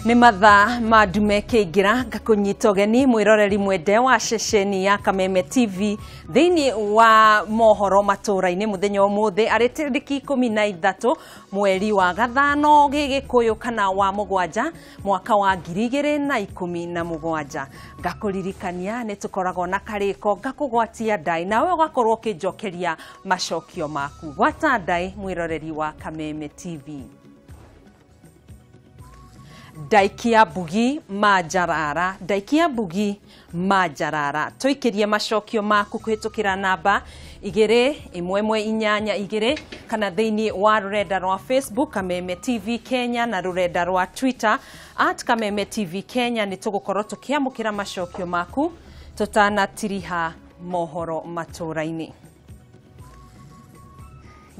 Ni mathaa madume keingira ngakunyita ugeni mwiroreri mwende wa ceceni ya Kameme TV thiini wa mohoro maturaini muthenya umuthi ari tariki 13 mweri wa gathano gigikuyu kana wa mugwanja mwaka wa 2017 ngakuririkania ni tukoragwo na kariko ngakugwatia ndai nawe ugakorwo kinjokeria macokio maku gwata ndai mwiroreri wa Kameme TV. Daikia bugi majarara toikirie macokio maku kuhitukira namba 2112 kana thiini wa rurenda rwa Facebook Kameme TV Kenya na rurenda rwa Twitter @Kameme TV Kenya ni tugukorwo tukiamukira macokio maku tutanatiriha mohoro maturaini.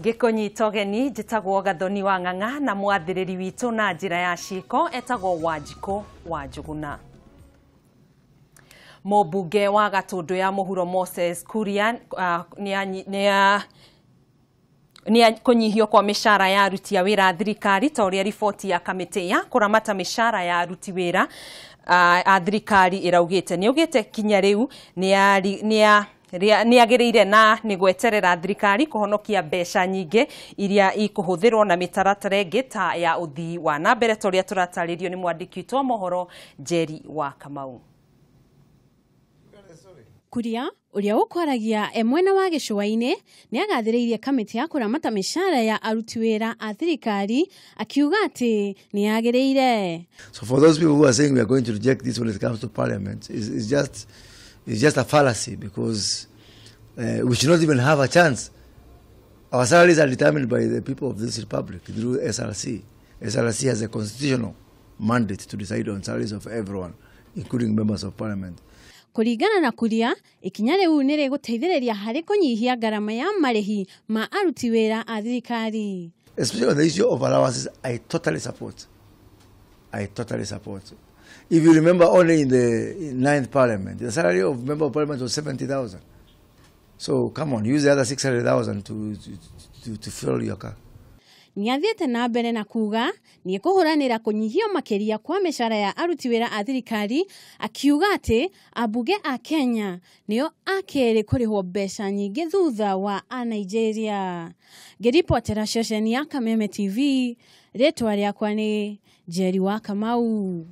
Gikunyita ugeni njitagwo Gathoni wa Ng'ang'a na mwathiriri witu na njira ya ciko etagwo Wanjiko wa Njuguna. Mubunge wa Gatundu ya Muhuro Moses Kuria ni kunyihio kwa mishara ya aruti a wira thirikari toria ripoti ya kamiti ya kuramata mishara ya aruti wira a thirikari iraugite ni ugite kinya riu ni agirire na ni gweterera thirikari kuhonokia mbeca nyingi iria ikuhuthirwo na mitaratara ingi ta ya uthii wa na mbere toria turataririo ni mwandiki witwa mohoro Jerry wa Kamau. Kuria uria ukwaragia mwena wa Gicũa-inĩ ni agathiririe kamiti ya kuramata mishara ya aruti wira a thirikari akiuga ati ni agirire. So for those people who are saying we are going to reject this when it comes to parliament, it's just a fallacy, because we should not even have a chance. Our salaries are determined by the people of this republic through SRC. SRC has a constitutional mandate to decide on salaries of everyone, including members of parliament. Kuringana na Kuria, ikinya riu ni riguteithiriria hari kunyihia garama ya marihi ma aruti wira a thirikari. Especially on the issue of allowances, I totally support. If you remember, only in the 9th parliament, the salary of member of parliament was 70,000. So come on, use the other 600,000 to fill your car. Ni athiete na mbere na kuga ni kuhuranira kunyihio makiria kwa mishara ya aruti wira a thirikari akiuga ati abunge a Kenya nio akere kurihwo mbeca nyingi thutha wa a Nigeria. Ngiripotera ceceni ya Kameme TV, ritwa riakwa ni Jerry wa Kamau.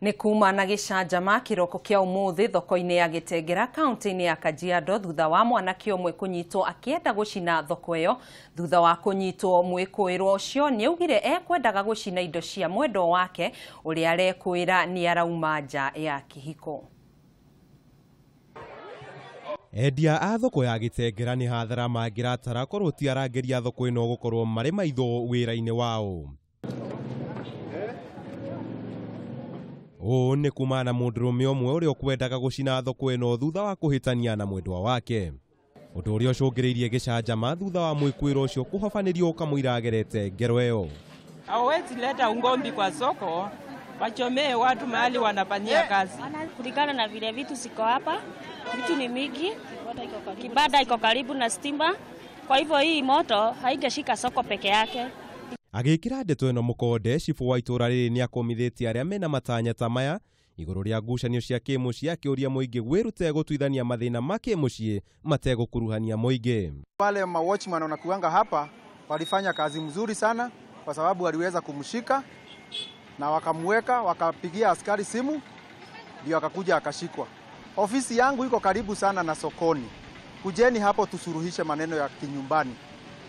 Ni kuma na gicanjama kiroko kia umuthi thoko-ini ya Gitengera kaunti-ini ya Kajiado thutha wa mwanake umwe kunyitwo akienda gucina thoko iyo. Thutha wa kunyitwo mwikuirwo ucio ni augire ekwendaga gucina indo cia mwendo wake uria arekwira ni arauma nja ya kihiko. Endia a thoko ya Gitengera ni hathara mangiratara korwo ti arangeria thoko ino gukorwo mari maitho wira-ini wao. O ni kumana mundurume umwe uria ukwendaga gucina thoko ino thutha wa kuhitania na mwendwa wake. Undu uria ucungiriirie gicanjama thutha wa mwikuiro ucio kuhofanirio kamuira agerete ngero iyo. Hawezi leta ungombi kwa soko, wachomee watu mahali wanafanyia kazi. Kulingana na vile vitu siko hapa, vitu ni mingi, kibada iko karibu na stima, kwa hivyo hii moto haingeshika soko peke yake. Agikira ndeto ino mukonde cifu wa itura riri ni akomithitie aria mena matanya ta maya iguru ria ngucanio cia kimucii akiuria muingi gwirute gutuithania mathina ma kimucii mategukuruhania muingi. Wale ma watchman wanakuanga hapa walifanya kazi mzuri sana kwa sababu waliweza kumshika na wakamweka, wakapigia askari simu ndio akakuja akashikwa. Ofisi yangu iko karibu sana na sokoni. Kujeni hapo tusuruhishe maneno ya kinyumbani.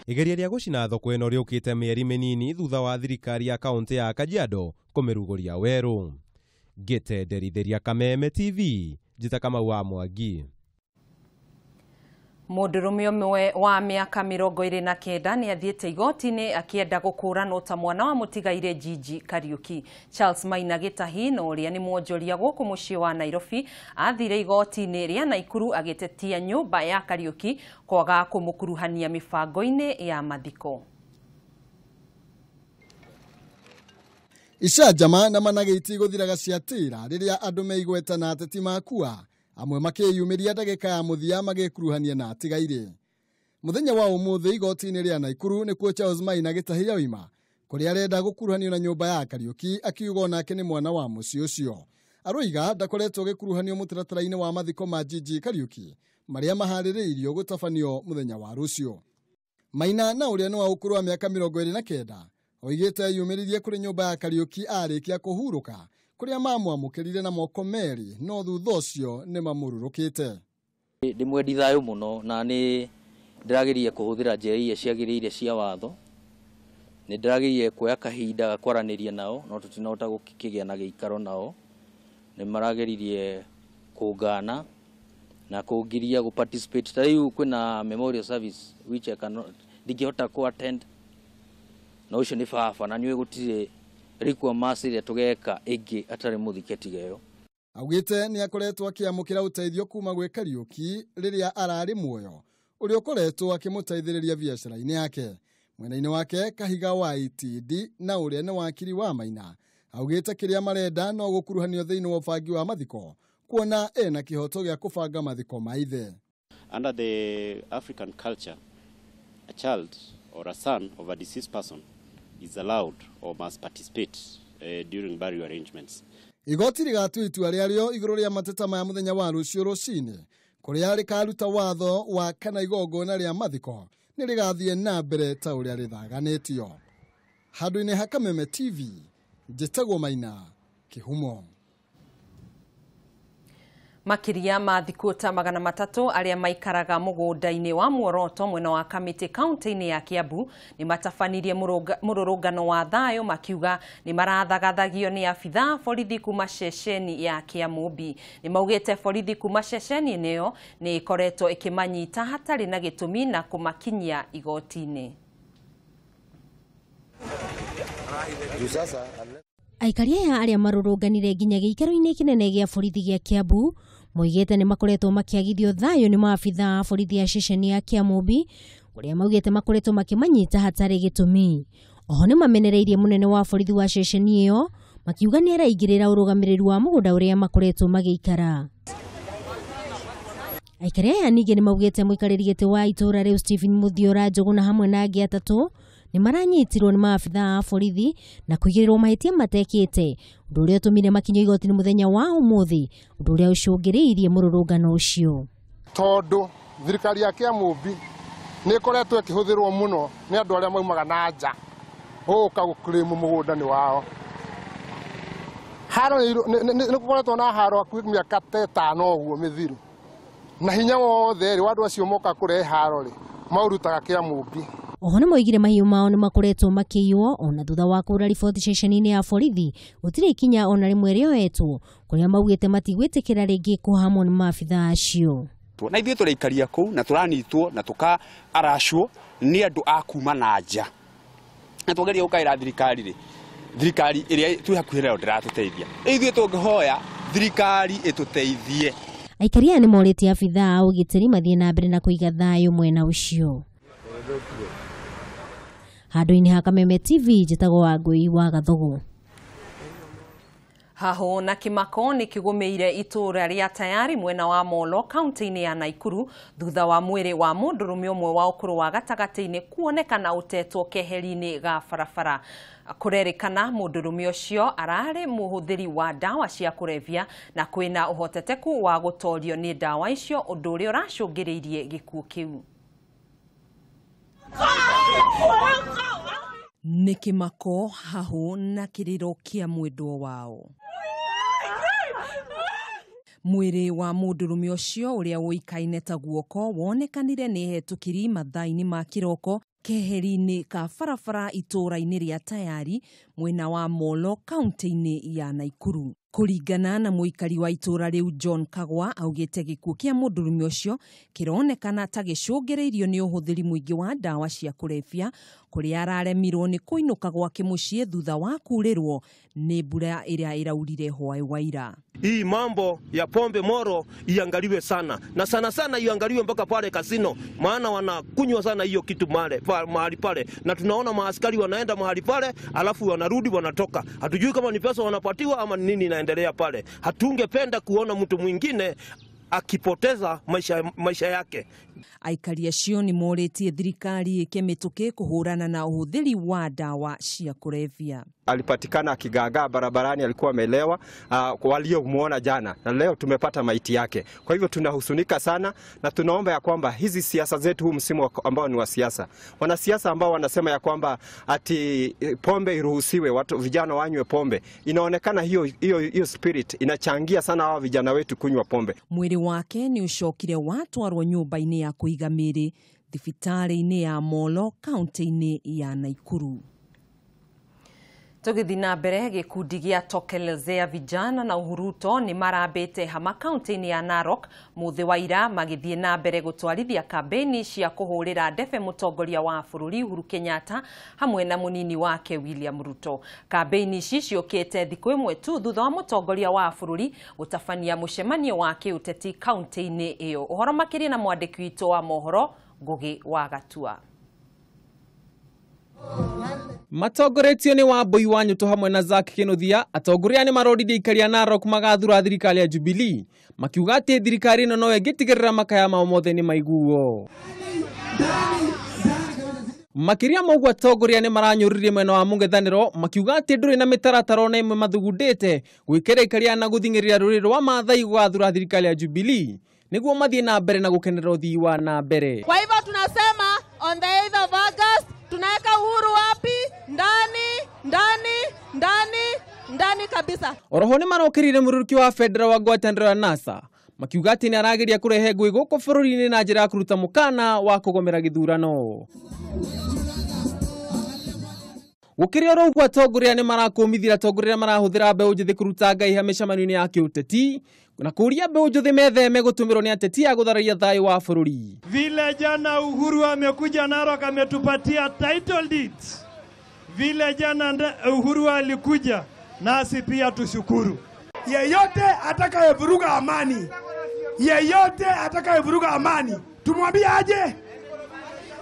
Igeria ria gucina thoko ino riukite mieri minini thutha wa thirikari ya kaunti ya Kajiado kumiruguria weru. Gitenderithiria Kameme TV, njita Kamau wa Mwangi. Mundurume umwe wa miaka 29 ni athiete igoti-ini akienda gukuranwo ta mwana wa mutigaire Jiji Kariuki. Charles Maina Gitahi no uria ni mwonjoria guku mucii wa Nairobi athire igoti-ini ria Naikuru agitetia nyumba ya Kariuki kwaga kumukuruhania mibango-ini ya mathiko. Icanjama na managiti guthiraga ciatira riria andu meigweta na ateti makua amwe makiyumiria ndagika ya muthia magikuruhania na atigaire. Muthenya wa umuthi igoti-ini ria Naikuru nikuo Charles Maina Gitahi oima kuria arenda gukuruhanio na nyumba ya Kariuki akiuga onake ni mwana wa muciĩ ũcio. Aroiga ndakoretwo gĩkuruhanio mũtaratara-inĩ wa mathiko ma Gigi Kariuki maria maharĩrĩirio gũtabanio mũthenya wa rũciũ. Maina na ũrĩa nĩ wa ũkũrũ wa mĩaka 29 oigĩte yumĩririe kũrĩ nyũmba ya Kariuki arĩkia kũhurũka kuria mamwamũkĩrire na moko merĩ no thutha ũcio nĩ mamũrũrũkĩte. Ndimwendi thayũ mũno na nĩ ndĩrageria kũhũthĩra njĩra iria ciagĩrĩire cia watho. Nĩ ndĩrageria kuoya kahinda kwaranĩria nao no tũtinahota gũkĩgĩa na gĩikaro nao. Nĩ marageririe kũngana na kũngiria gũparticipate. Ta rĩu kwĩna memorial service which I cannot ndingĩhota ku attend. Na ũcio nĩ baba na nĩwe gũtirĩ rĩkwa macĩrĩa tũgeka ĩngĩ atarĩ mũthike tigeyo. Augĩte nĩ akoretwo akĩamũkĩra ũteithio kuma gwĩ Kariuki rĩrĩa ararĩ muoyo ũrĩa ũkoretwo akĩmũteithĩrĩria biacara-inĩ yake. Mwena-inĩ wake Kahiga wa ITD na ũrĩa nĩ wakiri wa Maina augĩte kĩrĩa marenda no gũkuruhanio thĩinĩ wa ũbangi wa mathiko kuona ena kĩhoto gĩa kũbanga mathiko ma ithe. Under the African culture, a child or a son of a deceased person is allowed or must participate during burial arrangements. Igoti rigatua itua rĩarĩo igũrũ rĩa mateta maya mũthenya wa rũciũ rũcinĩ kũrĩa rĩkaruta watho wa kana igongona rĩa mathiko nĩ rĩgathiĩ na mbere ta ũrĩa rĩthaganĩtio. Handũ-inĩ ha Kameme TV, njĩtagwo Maina, Kĩhumo. Makiria ma thikũ ta 300 arĩa maikaraga mũgũnda-inĩ wa Muoroto mwena wa Kamiti kaunti-inĩ ya Kiambu nĩ matabanirie mũrũrũngano wa thayũ makiuga nĩ marathaгаthagio nĩ abithaa borithi kuma ceceni ya Kiamumbi. Nĩ maugĩte borithi kuma ceceni ĩyo nĩ ĩkoretwo ĩkĩmanyita hatarĩ na gĩtũmi na kũmakinyia igoti-inĩ. Aikaria ya arĩa marũrũnganire nginya gĩikaro-inĩ kĩnene gĩa borithi gĩa Kiambu moigĩte nĩ makoretwo makiagithio thayũ nĩ maabithaa borithi ya ceceni ya Kiamumbi ũrĩa maugĩte makoretwo makĩmanyita hatarĩ gĩtũmi. Oho nĩ mamenereirie mũnene wa borithi wa ceceni ĩyo makiuga nĩ araingĩrĩra ũrũgamĩrĩri wa mũgũnda ũrĩa makoretwo magĩikara. Aikaria aya ningĩ nĩ maugĩte mũikarĩri gĩtĩ wa itũũra rĩu Stephen Muthiora Njogu na hamwe na angĩ atatũ nĩ maranyitirwo nĩ maabithaa a borithi na kũigĩrĩrwo mahĩtia matekĩte, ũndũ ũrĩa ũtũmire makinyio igoti-inĩ mũthenya wa ũmũthĩ, ũndũ ũrĩa ũcũngĩrĩirie mũrũrũngano ũcio. Tondũ thirikari ya Kiamumbi nĩ ĩkoretwo ĩkĩhũthĩrwo mũno nĩ andũ arĩa maumaga na nja gũka gũclaim mũgũnda nĩ wao. Haro nĩ gũkoretwo na haro hakuhĩ mĩaka 5 ũguo mĩthiru, na hinya wothe rĩ andũ acio moka kũrehe haro rĩ maurutaga Kiamumbi. Oho nĩ moigire mahiũ mao nĩ makoretwo makĩiywo ona thutha wa kũra riboti ceceni-inĩ ya borithi gũtirĩ ikinya ona rĩmwe rĩoetwo kũrĩa maugĩte matigwĩtĩkĩra rĩngĩ kũhamwo nĩ maabithaa acio. Na ithuĩ tũraikaria kũu na tũranyitwo na tũkaaracwo nĩ andũ a kuma na nja. Na tũgeria gũkaĩra thirikari rĩ, thirikari ĩrĩa twĩ hakuhĩ nayo ndĩratũteithia. Ithuĩ tũngĩhoya thirikari ĩtũteithie. Aikaria nĩ morĩtie abithaa a ũgitĩri mathiĩ na mbere na kũiga thayũ mwena ũcio. Handũ-inĩ ha Kameme TV njĩtagwo Wangũi wa Gathogo. Haho na kĩmako nĩ kĩgũmĩire itũũra rĩa Tayari mwena wa Molo kaunti-inĩ ya Naikuru thutha wa mwĩrĩ wa mũndũrũme ũmwe wa ũkũrũ wa gatagatĩ-inĩ kuonekana ũtetwo keheri-inĩ ga barabara. Kũrerĩkana mũndũrũme ũcio ararĩ mũhũthĩri wa ndawa cia kũrebia na kwĩna ũhoteteku wa gũtorio nĩ ndawa icio, ũndũ ũrĩa ũracũngĩrĩirie gĩkuũ kĩu. Nĩ kĩmako, haho na kĩrĩro kĩa mwendwa wao. Mwĩrĩ wa mũndũrũme ũcio ũrĩa ũikaine ta guoko wonekanire nĩ hetũkiri mathaa-inĩ ma kĩroko keheri-inĩ ka barabara itũũra-inĩ rĩa Tayari mwena wa Molo kaunti-inĩ ya Naikuru. Kũringana na mũikari wa itũũra rĩu John Kagwa augĩte gĩkuũ kĩa mũndũrũme ũcio kĩronekana ta gĩcũngĩrĩirio nĩ ũhũthĩri mũingĩ wa ndawa cia kũrebia kũrĩa araremirwo nĩ kũinũka gwake mũciĩ thutha wa kurĩrwo nĩ mbura ĩrĩa ĩraurire hwaĩ wa ira. Hii mambo ya pombe moro iangaliwe sana na sana sana iangaliwe mpaka pale kasino, maana wanakunywa sana hiyo kitu mahali pale, na tunaona maaskari wanaenda mahali pale alafu wanarudi wanatoka, hatujui kama ni pesa wanapatiwa ama nini inaendelea pale. Hatungependa kuona mtu mwingine akipoteza maisha yake. Aikari acio nĩ morĩtie thirikari ĩkĩmĩtũke kũhũrana na ũhũthĩri wa dawa cia kulevya. Alipatikana akigagaa barabarani, alikuwa amelewa, waliomuona jana, na leo tumepata maiti yake. Kwa hivyo tunahusunika sana na tunaomba ya kwamba hizi siasa zetu, huu msimu ambao ni wa siasa, wanasiasa ambao wanasema ya kwamba ati pombe iruhusiwe, watu vijana wanywe pombe, inaonekana hiyo spirit inachangia sana hawa vijana wetu kunywa pombe. Mwĩrĩ wake nĩ ũcokire watwarwo nyũmba-inĩ ya kũiga mĩĩrĩ thibitarĩ-inĩ ya Molo, kaunti-inĩ ya Nakuru. Tũgĩthiĩ na mbere, gĩkundi gĩa Tokelezea vijana na Uhuruto nĩ marambĩte hama kaunti-inĩ ya Narok mũthĩ wa ira, magĩthiĩ na mbere gũtwarithia kambeni cia kũhũrĩra ndebe mũtongoria wa bũrũri Uhuru Kenyatta hamwe na mũnini wake William Ruto. Kambeni ici ciũkĩte thikũ ĩmwe tu thutha wa mũtongoria wa bũrũri gũtabania mũcemanio wa kĩũteti kaunti-inĩ ĩyo. Ũhoro makĩria na mwandĩki witũ wa mohoro Ngugi wa Gatua. Matongoretio ni Wambui wa Nyuto hamwe na Zack Kinuthia, atongoria ni marorithia ikari ya Narok magathura thirikari ya Jubilee, makiuga ati thirikari ino no ĩngĩtigĩrĩra makaya mao mothe ni maiguo. Makiria mogwa atongoria ni maranyũririe mwena wa mũng'ethanĩro, makiuga ati ndũrĩ na mĩtaratara ona ĩmwe mathugundĩte gwĩkĩra ikari ya na gũthing'ĩrĩria rũrĩrĩ rwa Maathai gũgathura thirikari ya Jubilee nĩguo mathiĩ na mbere na gũkenera ũthii wa na mbere. Kwa hivyo tunasema on the 8th of August tunaweka Uhuru wapi? Ndani kabisa. Oroho ni marokĩrire mũrũrũki wa federal wa ngwatanĩro ya NASA, makiuga ati nĩ arageria kũrehe ngũĩ gũkũ bũrũri-inĩ na njĩra ya kũruta mũkana wa kũgomera gĩthurano. Gũkĩrĩ oro ũguo atongoria nĩ marakũmithia atongoria marahũthĩra mbeũ njĩthĩ kũruta ngai mĩcemanio-inĩ ya kĩũteti na kũria mbeũ njĩthĩ metheme gũtũmĩrwo nĩ ateti ya gũthararia thayũ wa bũrũri. Vile jana Uhuru amekuja Narok ametupatia title deeds. Vile jana Uhuru alikuja nasi pia tushukuru. Yeyote atakayevuruga amani, tumwambie aje?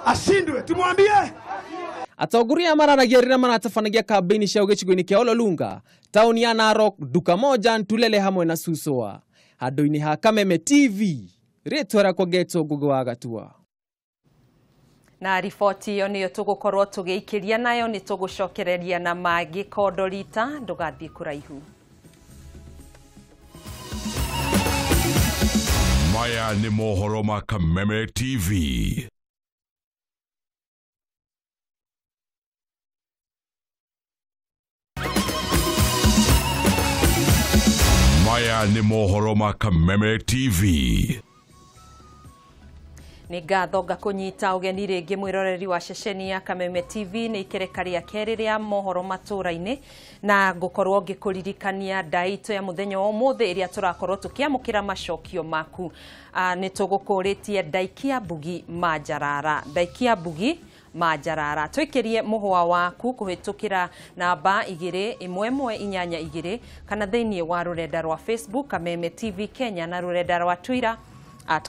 Ashindwe, tumwambie. Atongoria mararagia rĩrĩa maratabanagia kambeni cia gĩcigo-inĩ kĩa Ololunga, tauni ya Narok, duka moja Ntulele hamwe na Suswa. Handũ-inĩ ha Kameme TV, rĩtwa rĩakwa Ngetwo Ngugi wa Gatua. Na riboti iyo niyo tũgũkorwo tũgĩikĩria nayo, nĩ tũgũcokereria na mangĩ Kondorita, ndũgathiĩ kũraihu. Maya nĩ mohoro ma Kameme TV. Maya nĩ mohoro ma Kameme TV. Nĩ ngatho ngakũnyita ũgeni rĩngĩ mwĩroreri wa ceceni ya Kameme TV nĩ ikereka rĩa kerĩ rĩa mohoro matũra-inĩ, na ngũkorwo ngĩkũririkania ndaito ya mũthenya wa ũmũthĩ ĩrĩa tũrakorwo tũkĩamũkĩra macokio maku. Nĩ tũgũkũrĩtie Ndaikia Mbugi Majarara. Twĩkĩrie mũhwa waku kũhĩtũkĩra namba 21182 kana thĩinĩ wa rũrenda rwa Facebook Kameme TV Kenya na rũrenda rwa Twitter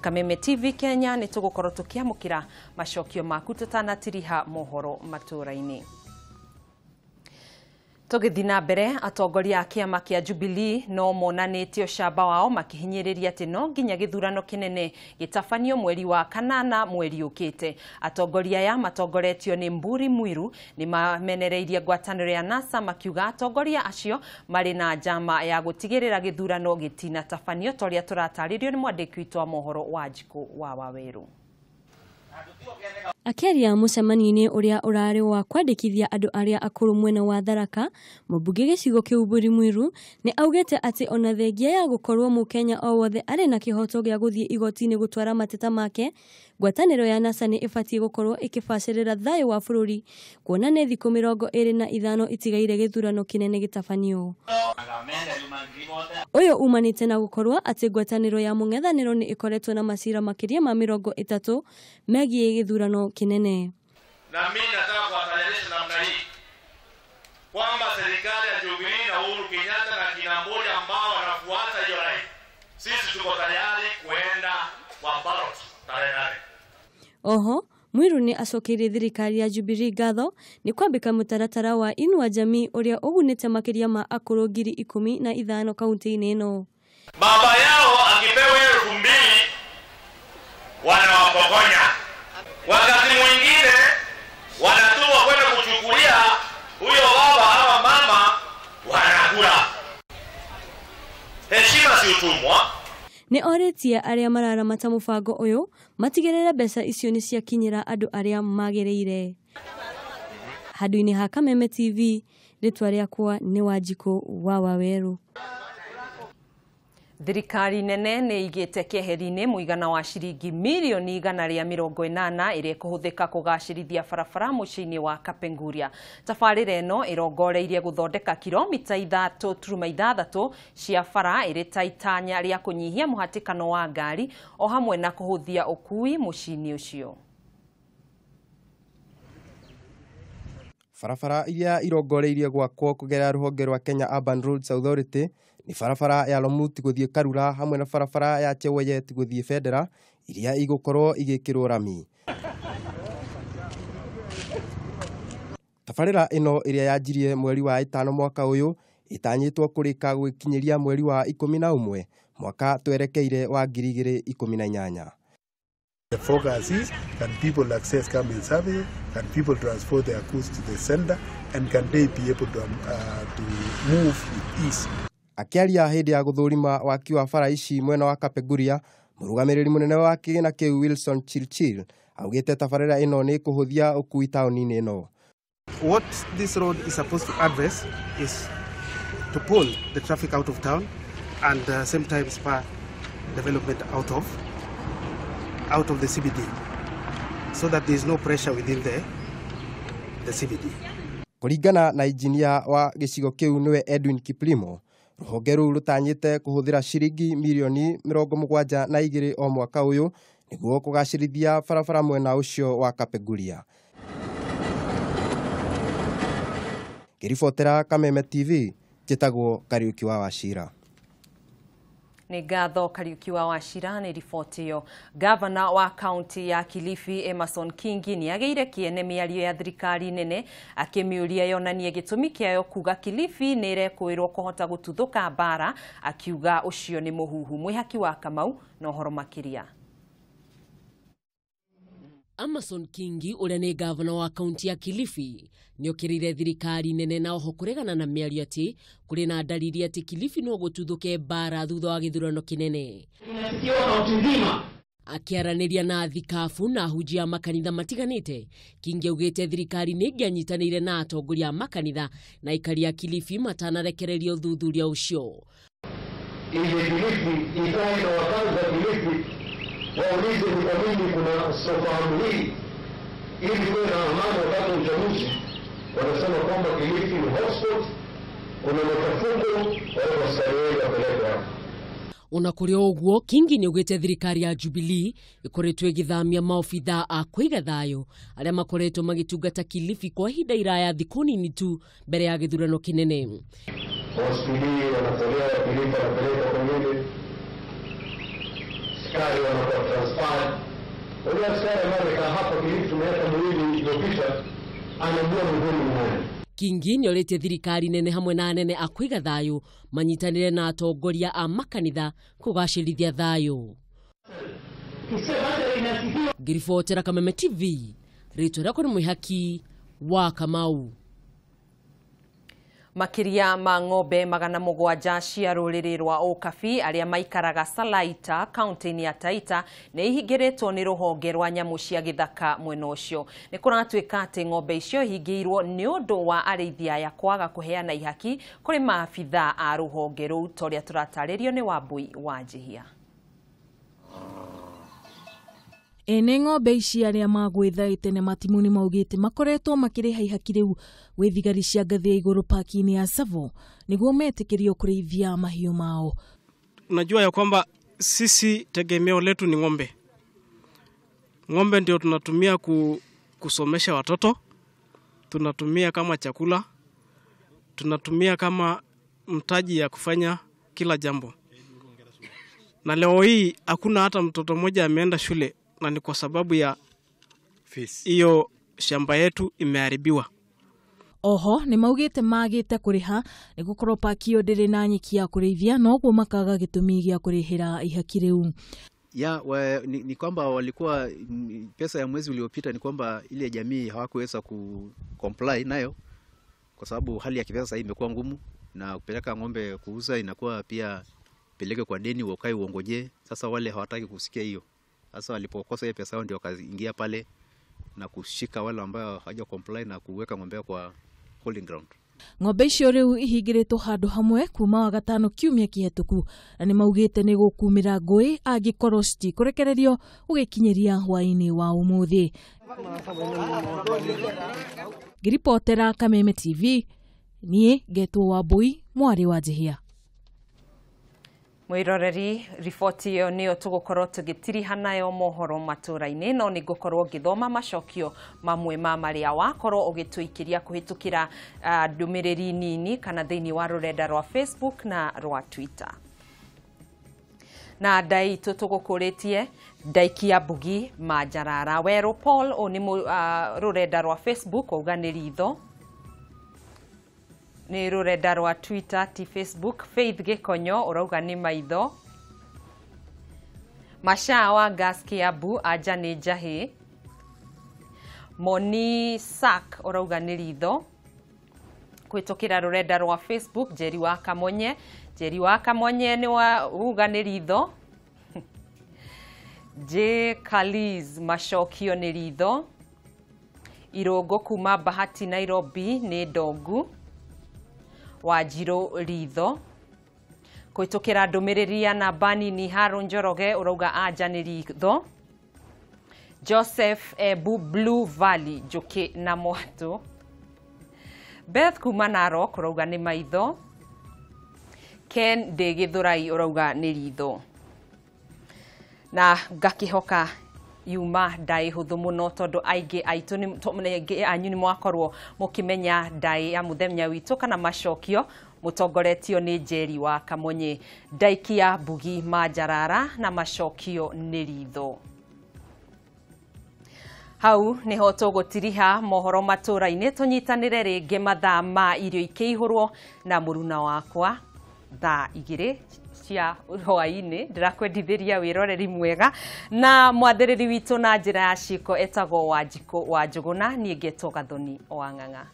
@Kameme TV Kenya. Nĩ tũgũkorwo tũkĩamũkĩra macokio maku tũtanatiriha mohoro matũra-inĩ. Tũgĩthiĩ na mbere, atongoria a kĩama kĩa Jubilee no monanĩtie ũcamba wao makihinyĩrĩria atĩ no nginya gĩthurano kĩnene gĩtabanio mweri wa kanana mweri ũkĩte. Atongoria aya matongoretio nĩ Mburi Mwiru nĩ mamenereirie ngwatanĩro ya NASA, makiuga atongoria acio marĩ na njama ya gũtigĩrĩra gĩthurano gĩtinatabanio, torĩa tũratarĩrio nĩ mwandĩki witũ wa mohoro Wanjikũ wa Waweru. Akeria mũcemanio-inĩ ũrĩa ũrarĩ wa kwandĩkithia andũ arĩa akũrũ mwena wa Tharaka, mũmbunge gĩcigo kĩu Mburi Mwiru nĩ augĩte atĩ ona thengia ya gũkorwo Mũkenya o wothe arĩ na kĩhoto gĩa gũthiĩ igoti-inĩ gũtwara mateta make, ngwatanĩro ya NASA nĩ ĩbatiĩ gũkorwo ĩkĩbacĩrĩra thayũ wa bũrũri, kuona nĩ thikũ 25 itigaire gĩthurano kĩnene gĩtabanio. Ũyũ umanĩte na gũkorwo atĩ ngwatanĩro ya mũng'ethanĩro nĩ ĩkoretwo na macira makĩria ma 30 megiĩ gĩthurano kinene. Na mimi nataka kuwatahadharisha namna hii kwamba serikali ya Jubilee na Uhuru Kenyatta na kina Mburi ambao wanafuata hiyo rai, sisi tuko tayari kuenda kwa ballot tarehe 8. Oho, Mwiru nĩ acokeire thirikari ya Jubilee ngatho nĩ kwambĩka mũtaratara wa Inua Jamii ũrĩa ũgunĩte makĩria ma akũrũ 15,000 kaunti-inĩ ĩno. Baba yao akipewa 2,000 wanawapokonya. Wakati mwingine wanatumwa kwenda kuchukulia huyo baba ama mama, wanakula. Heshima si utumwa. Nĩ orĩtie arĩa mararamata mũbango ũyũ matigĩrĩre mbeca icio nĩ ciakinyĩra andũ arĩa magĩrĩire. Handũ-inĩ ha Kameme TV, rĩtwa rĩakwa nĩ Wanjikũ wa Waweru. Thirikari nene nĩ igĩte keheri-inĩ mũigana wa ciringi mirioni 180 iria ĩkũhũthĩka kũgacĩrithia barabara mũciĩ-inĩ wa Kapenguria. Tabarĩra ĩno ĩrongoreirie gũthondeka kilomita 3.6 cia bara ĩrĩ ta itanya rĩa kũnyihia mũhatĩkano wa ngari o hamwe na kũhũthia ũkui mũciĩ-inĩ ũcio. Barabara iria irongoreirie gwakwo kũgerera rũhonge rwa Kenya Urban Roads Authority ni barabara ya Lomuti gũthiĩ Karura hamwe na barabara ya Chewayet gũthiĩ Federa iria igũkorwo igĩkĩrwo rami. Tabarĩra ĩno ĩrĩa yanjirie mweri wa 5 mwaka ũyũ itanyĩtwo kũrĩka gũkinyĩria mweri wa 11 mwaka twerekeire wa 2018. The focus is, can people access Kameme service, can people transport their goods to the center, and can they be able to move with ease. Akiaria hĩndĩ ya gũthũrima waki wa bara ici mwena wa Kapenguria, mũrũgamĩrĩri mũnene wa kĩgĩna kĩu Wilson Chilchil augĩte tabarĩra ĩno nĩ kũhũthia ũkui taũni-inĩ ĩno. What this road is supposed to address is to pull the traffic out of town and same time spur development out of the CBD, so that there is no pressure within the CBD. Kũringana na injinia wa gĩcigo kĩu nĩwe Edwin Kiplimo, rũhonge rũu rũtanyĩte kũhũthĩra ciringi mirioni 72 o mwaka ũyũ nĩguo kũgacĩrithia barabara mwena ũcio wa Kapenguria. Ngĩribotera Kameme TV, njĩtagwo Kariuki wa Wachira. Nĩ ngatho Kariuki wa Wachira nĩ riboti ĩyo. Gavana wa kaunti ya Kilifi Emerson Kingi nĩ agĩire kĩene mĩario ya thirikari nene akĩmĩũria yonanie gĩtũmi kĩayo kuga Kilifi nĩ ĩrekũĩrwo kũhota gũtuthũka bara, akiuga ũcio nĩ mũhuhu. Mwĩhaki wa Kamau na ũhoro makĩria. Emerson Kingi ũrĩa nĩ gavana wa kaunti ya Kilifi nĩ okĩrĩire thirikari nene na oho kũregana na mĩario atĩ kũrĩ na dalili atĩ Kilifi no gũtuthũke bara thutha wa gĩthurano kĩnene. Akĩaranĩria na thikabu na ahunjia makanitha matiganĩte, Kingi augĩte thirikari nĩ ĩngĩanyitanĩire na atongoria makanitha na aikari ya Kilifi matanarekererio ũthuthuria ũcio. Waulize ni kwa nini kuna sofahamu hii, ili kuwe na amani wakati wa uchaguzi. Wanasema kwamba Kilifi ni hotspot, kuna machafuko, wale askari wengi wapelekwa hapo. Ona kũrĩ ũguo, Kingi nĩ augĩte thirikari ya Jubilee ĩkoretwo ĩgĩthamia maobitha a kũiga thayũ arĩa makoretwo magĩtungata Kilifi kwa ihinda iraya thikũ nini tu mbere ya gĩthurano kĩnene. Hospitali wanatolewa Kilifi wanapeleka kwingine. Askari wanakuwa transparent. Wale askari ambao wamekaa hapa Kilifi miaka 2 iliyopita anajua muhimu nani. Kingi nĩ orĩtie thirikari nene hamwe na anene a kũiga thayũ manyitanĩre na atongoria a makanitha kũgacĩrithia thayũ. Ngĩribotera Kameme TV, rĩtwa rĩakwa nĩ Mwĩhaki wa Kamau. Makiria ma ng'ombe 700 cia rũrĩrĩ rwa Okabi arĩa maikaraga Salaita kaunti-inĩ ya Taita nĩ ihingĩrĩtwo nĩ rũhonge rwa nyamũ cia gĩthaka mwena ũcio. Nĩ kũratuĩka atĩ ng'ombe icio ihingĩirwo nĩ ũndũ wa arĩithia ya kwaga kũheana ihaki kũrĩ maabitha a rũhonge rũu, torĩa tũratarĩrio nĩ Wambui wa Njihia. Ene ng'ombe ici arĩa magwĩthaĩte na matimũ nĩ maugĩte makoretwo makĩrĩha ihaki rĩu gwĩ thigari cia ngathĩ ya igũrũ paki-inĩ ya Savo nĩguo metĩkĩrio kũrĩithia mahiũ mao. Unajua ya kwamba sisi tegemeo letu ni ng'ombe. Ng'ombe ndio tunatumia kusomesha watoto, tunatumia kama chakula, tunatumia kama mtaji ya kufanya kila jambo. Na leo hii hakuna hata mtoto mmoja ameenda shule, na ni kwa sababu ya hiyo shamba yetu imeharibiwa. Oho nĩ maugĩte magĩte kũrĩha nĩ gũkorwo paki ĩyo ndĩrĩ na nyeki ya kũrĩithia, no guo makaga gĩtũmi gĩa kũrĩhĩra ihaki rĩu. Ni kwamba walikuwa pesa ya mwezi uliopita ni kwamba ile jamii hawakuweza comply nayo kwa sababu hali ya kipesa sasa imekuwa ngumu, na kupeleka ng'ombe kuuza inakuwa pia peleke kwa deni ukae uongoje. Sasa wale hawataki kusikia hiyo. Sasa walipokosa ile pesa ndio wakaingia pale na kushika wale ambao hawaja comply na kuweka ng'ombe kwa holding ground. Ng'ombe icio riu ihingiritwo handu hamwe kuma wa gatano kiumia kihituku, na ni maugite ni gukumira ngui angikorwo citikurekererio ugikinyiria hwaini wa umuthi. Ngiripotera Kameme TV, nie Getwo Wambui, mwari wa Njihia. Mwiroreri, riboti iyo niyo tugukorwo tugitiriha nayo mohoro maturaini, no ni gukorwo ngithoma macokio mamwe ma maria wakorwo ugituikiria kuhitukira ndumiriri nini kana thiini wa rurenda rwa Facebook na rwa Twitter. Na ndai tutugukuritie ndaikia Mbugi Majarara. Wero Paul oni rurenda rwa Facebook uga ni ritho, ni rurenda rwa Twitter ti Facebook. Faith Gikonyo urauga ni maitho. Mashawa Gas Kiambu aja ni njahi. Moni Sak urauga ni ritho. Kwitukira rurenda rwa Facebook Jeri wa Kamonye ni wa uga ni ritho. J Kaliz macokio ni ritho. Irogo kuma Bahati Nairobi ni ndogu. Wajiro ritho. Kwitukira ndumiriri ya nambani ni Haro Njoroge urauga aja ni ritho. Joseph Ebu Blue Valley Njuki na Mwatu. Beth kuma Narok urauga ni maitho. Ken de Githurai urauga ni ritho. Na ngakihoka yuma ndai huthu muno tondu aingi aitu ni anyu ni mwakorwo mukimenya ndai ya muthenya witu kana macokio mutongoretio ni Jeri wa Kamonye. Ndaikia Mbugi Majarara na macokio ni ritho. Hau niho tugutiriha mohoro maturaini, tunyitanire ringi mathaa ma irio ikiihurwo na muruna wakwa thaa 2 cia hwaini. Ndirakwendithiria wiroreri mwega na mwathiriri witu na njira ya ciko etagwo Wanjiku wa Njuguna. Nie Ngetwo Gathoni wa Ng'ang'a.